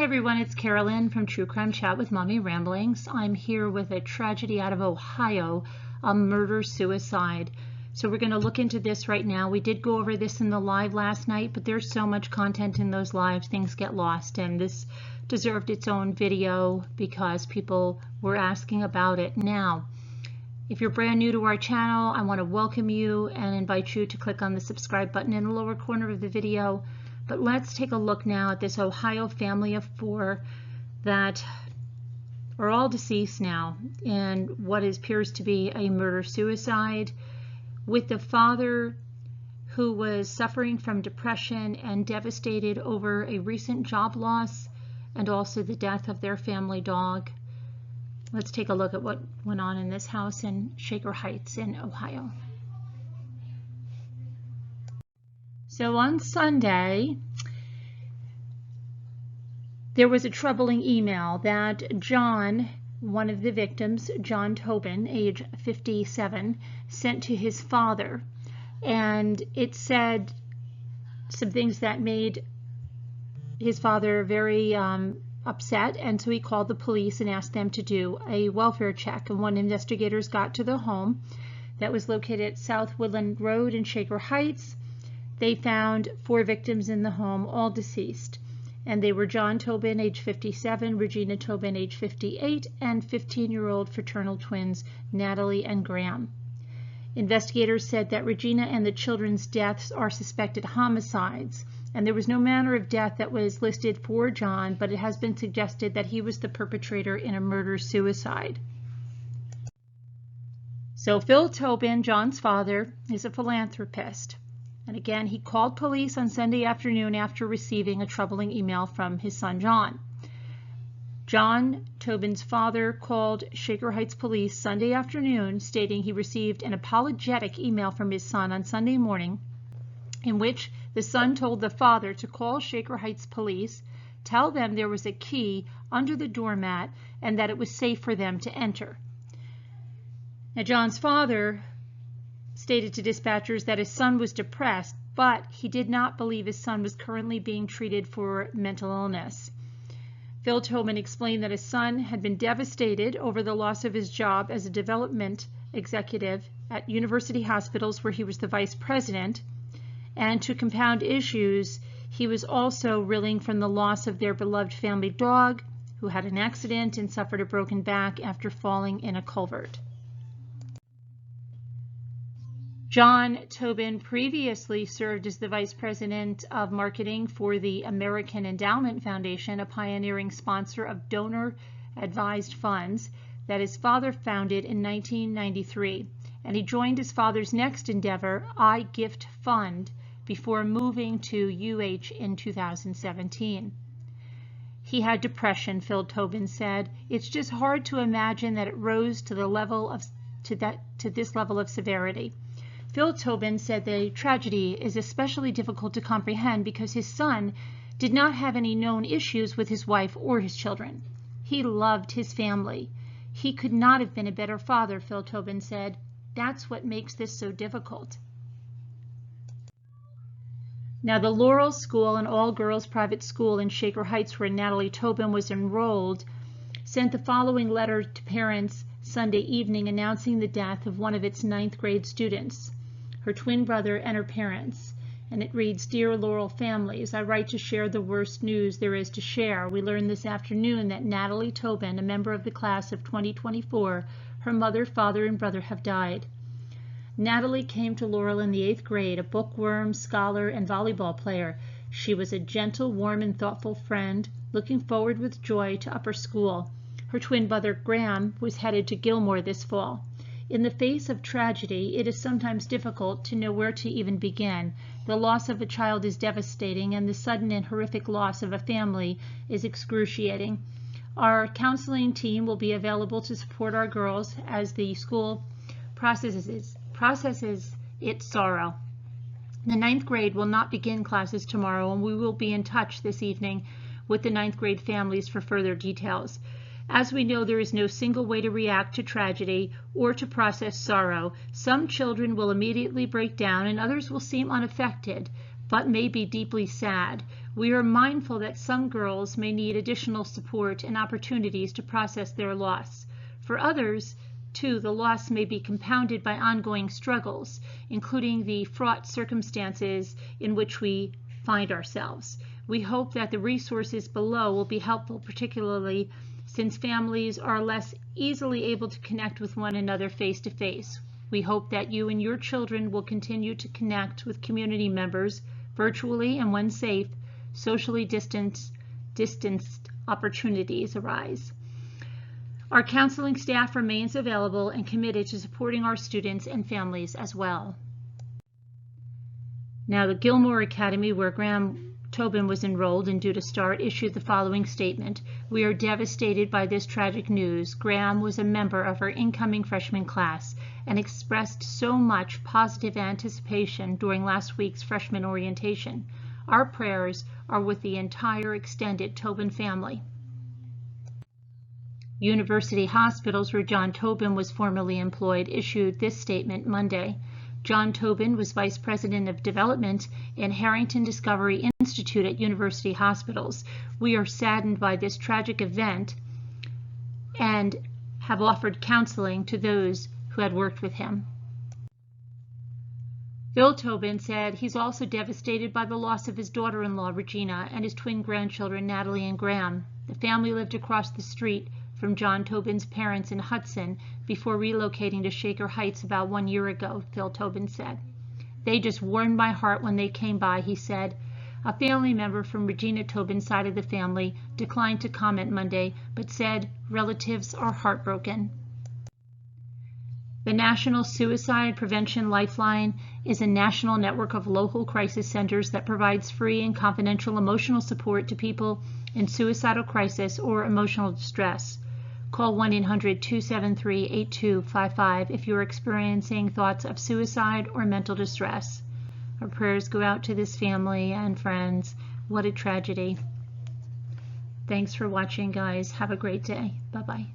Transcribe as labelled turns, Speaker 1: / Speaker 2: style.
Speaker 1: Hi everyone, it's Carolyn from True Crime Chat with Mommy Ramblings. I'm here with a tragedy out of Ohio, a murder-suicide. So we're going to look into this right now. We did go over this in the live last night, but there's so much content in those lives, things get lost, and this deserved its own video because people were asking about it. Now, if you're brand new to our channel, I want to welcome you and invite you to click on the subscribe button in the lower corner of the video. But let's take a look now at this Ohio family of 4 that are all deceased now in what appears to be a murder-suicide, with the father who was suffering from depression and devastated over a recent job loss and also the death of their family dog. Let's take a look at what went on in this house in Shaker Heights in Ohio. So on Sunday, there was a troubling email that John, one of the victims, John Tobin, age 57, sent to his father. And it said some things that made his father very upset, and so he called the police and asked them to do a welfare check. And when investigators got to the home that was located at South Woodland Road in Shaker Heights, they found 4 victims in the home, all deceased. And they were John Tobin, age 57, Regina Tobin, age 58, and 15-year-old fraternal twins, Natalie and Graham. Investigators said that Regina and the children's deaths are suspected homicides, and there was no manner of death that was listed for John, but it has been suggested that he was the perpetrator in a murder-suicide. So Phil Tobin, John's father, is a philanthropist. And again, he called police on Sunday afternoon after receiving a troubling email from his son, John. John Tobin's father called Shaker Heights police Sunday afternoon, stating he received an apologetic email from his son on Sunday morning, in which the son told the father to call Shaker Heights police, tell them there was a key under the doormat, and that it was safe for them to enter. Now, John's father stated to dispatchers that his son was depressed, but he did not believe his son was currently being treated for mental illness. Phil Tobin explained that his son had been devastated over the loss of his job as a development executive at university hospitals where he was the vice president, and to compound issues, he was also reeling from the loss of their beloved family dog, who had an accident and suffered a broken back after falling in a culvert. John Tobin previously served as the Vice President of Marketing for the American Endowment Foundation, a pioneering sponsor of donor-advised funds that his father founded in 1993. And he joined his father's next endeavor, iGift Fund, before moving to UH in 2017. He had depression, Phil Tobin said. It's just hard to imagine that it rose to the level of to this level of severity. Phil Tobin said the tragedy is especially difficult to comprehend because his son did not have any known issues with his wife or his children. He loved his family. He could not have been a better father, Phil Tobin said. That's what makes this so difficult. Now, the Laurel School, an all-girls private school in Shaker Heights where Natalie Tobin was enrolled, sent the following letter to parents Sunday evening announcing the death of one of its 9th grade students, her twin brother, and her parents. And it reads, "Dear Laurel families, I write to share the worst news there is to share. We learned this afternoon that Natalie Tobin, a member of the class of 2024, her mother, father, and brother have died. Natalie came to Laurel in the 8th grade, a bookworm, scholar, and volleyball player. She was a gentle, warm, and thoughtful friend, looking forward with joy to upper school. Her twin brother, Graham, was headed to Gilmour this fall. In the face of tragedy, it is sometimes difficult to know where to even begin. The loss of a child is devastating, and the sudden and horrific loss of a family is excruciating. Our counseling team will be available to support our girls as the school processes its sorrow. The 9th grade will not begin classes tomorrow, and we will be in touch this evening with the 9th grade families for further details. As we know, there is no single way to react to tragedy or to process sorrow. Some children will immediately break down and others will seem unaffected, but may be deeply sad. We are mindful that some girls may need additional support and opportunities to process their loss. For others, too, the loss may be compounded by ongoing struggles, including the fraught circumstances in which we find ourselves. We hope that the resources below will be helpful, particularly since families are less easily able to connect with one another face to face. We hope that you and your children will continue to connect with community members virtually, and when safe, socially distanced opportunities arise. Our counseling staff remains available and committed to supporting our students and families as well. Now, the Gilmour Academy, where Tobin was enrolled and due to start, issued the following statement. We are devastated by this tragic news. Graham was a member of our incoming freshman class and expressed so much positive anticipation during last week's freshman orientation. Our prayers are with the entire extended Tobin family. University Hospitals, where John Tobin was formerly employed, issued this statement Monday. John Tobin was Vice President of Development in Harrington Discovery Institute at University Hospitals. We are saddened by this tragic event and have offered counseling to those who had worked with him. Bill Tobin said he's also devastated by the loss of his daughter-in-law, Regina, and his twin grandchildren, Natalie and Graham. The family lived across the street from John Tobin's parents in Hudson before relocating to Shaker Heights about 1 year ago, Phil Tobin said. They just warmed my heart when they came by, he said. A family member from Regina Tobin's side of the family declined to comment Monday, but said relatives are heartbroken. The National Suicide Prevention Lifeline is a national network of local crisis centers that provides free and confidential emotional support to people in suicidal crisis or emotional distress. Call 1-800-273-8255 if you're experiencing thoughts of suicide or mental distress. Our prayers go out to this family and friends. What a tragedy. Thanks for watching, guys. Have a great day. Bye-bye.